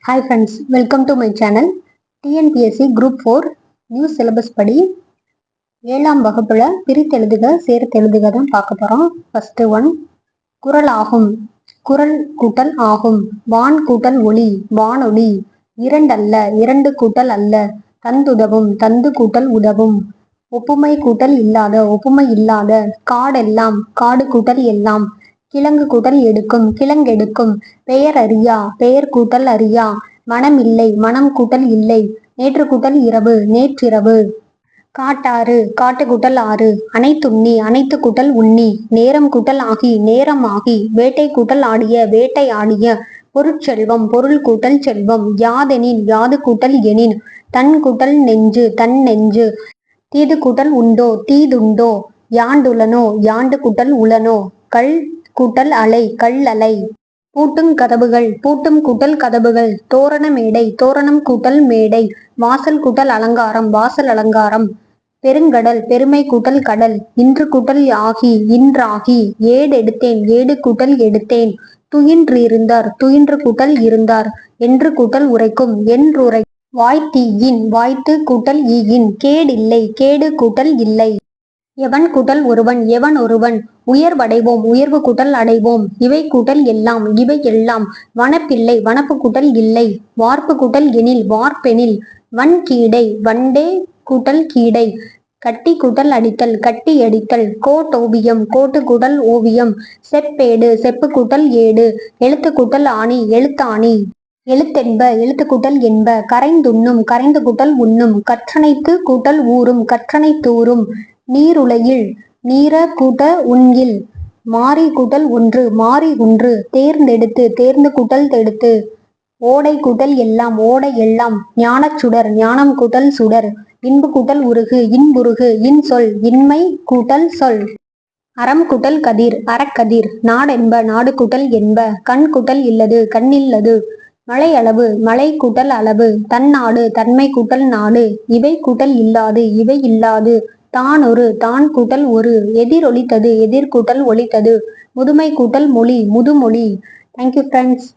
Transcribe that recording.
Hi friends, welcome to my channel. TNPSC Group 4 new syllabus படி 7ஆம் வகுப்புல பிரித்தெழுதுக சேர்த்தெழுதுக தான் பார்க்க போறோம். ஃபர்ஸ்ட் ஒன் குரல் ஆகும். குரல் கூட்டல் ஆகும். வான் கூட்டல் ஒளி வானொலி. இரண்டல்ல இரண்டு கூட்டல் அல்ல. தந்துதவும் தந்து கூட்டல் உதவும். ஒப்புமை கூட்டல் இல்லாத ஒப்புமை இல்லாத. காடெல்லாம் காடு கூட்டல் எல்லாம். கிழங்கு கூட்டல் எடுக்கும் கிழங்கெடுக்கும். பெயர் அறியா பெயர் கூட்டல் அறியா. மனம் இல்லை மனம் கூட்டல் இல்லை. நேற்று கூட்டல் இரவு நேற்றிரவு. காட்டாறு காட்டு கூட்டல் ஆறு. அனைத்துண்ணி அனைத்து கூட்டல் உண்ணி. நேரம் கூட்டல் ஆகி நேரம் ஆகி. வேட்டை கூட்டல் ஆடிய வேட்டை ஆடிய. பொருட்செல்வம் பொருள் கூட்டல் செல்வம். யாதெனின் யாது கூட்டல் எனின். தன் கூட்டல் நெஞ்சு தன் நெஞ்சு. தீது கூட்டல் உண்டோ தீதுண்டோ. யாண்டுளனோ யாண்டு கூட்டல் உளனோ. கல் கூட்டல் அலை கல் அலை. பூட்டும் கதவுகள் பூட்டும் கூட்டல் கதவுகள். தோரண மேடை தோரணம் கூட்டல் மேடை. வாசல் கூட்டல் அலங்காரம் வாசல் அலங்காரம். பெருங்கடல் பெருமை கூட்டல் கடல். இன்று கூட்டல் ஆகி இன்றாகி. ஏடு எடுத்தேன் ஏடு கூட்டல் எடுத்தேன். துயின்று இருந்தார் துயின்று கூட்டல் இருந்தார். என்று கூட்டல் உரைக்கும் என்றுரை. வாய்த்தீயின் வாய்த்து கூட்டல் ஈயின். கேடில்லை கேடு கூட்டல் இல்லை. எவன் கூட்டல் ஒருவன் எவன் ஒருவன். உயர்வடைவோம் உயர்வு கூட்டல் அடைவோம். இவை கூட்டல் எல்லாம் இவை எல்லாம். வனப்பில்லை வனப்பு கூட்டல் இல்லை. வார்ப்பு கூட்டல் எனில் வார்ப்பெனில். வன் கீடை வண்டே கூட்டல் கீடை. கட்டி கூட்டல் அடித்தல் கட்டி அடித்தல். கோட்டோவியம் கோட்டு கூட்டல் ஓவியம். செப்பேடு செப்பு கூட்டல் ஏடு. எழுத்து கூட்டல் ஆணி எழுத்தாணி. எழுத்தென்ப எழுத்து கூட்டல் என்ப. கரைந்துண்ணும் கரைந்து கூட்டல் உண்ணும். கற்றனைத்து கூட்டல் ஊறும் கற்றனை தூறும். நீருலையில் நீர கூட்ட உண்கில். மாறி கூட்டல் ஒன்று மாறி ஒன்று. தேர்ந்தெடுத்து தேர்ந்து கூட்டல் தெடுத்து. ஓடை கூட்டல் எல்லாம் ஓடை எல்லாம். ஞானச்சுடர் ஞானம் கூட்டல் சுடர். இன்பு கூட்டல் உருகு இன்புருகு இன்சொல் இன்மை கூட்டல் சொல். அறம் கூட்டல் கதிர் அறக்கதிர். நாடென்ப நாடு கூட்டல் என்ப. கண் கூட்டல் இல்லது கண்ணில்லது. மழை அளவு மழை கூட்டல் அளவு. தன்னாடு தன்மை கூட்டல் நாடு. இவை கூட்டல் இல்லாது இவை இல்லாது. தான் ஒரு தான் கூட்டல் ஒரு. எதிர் ஒலித்தது எதிர் கூட்டல் ஒலித்தது. முதுமை கூட்டல் மொழி முதுமொழி. Thank you friends.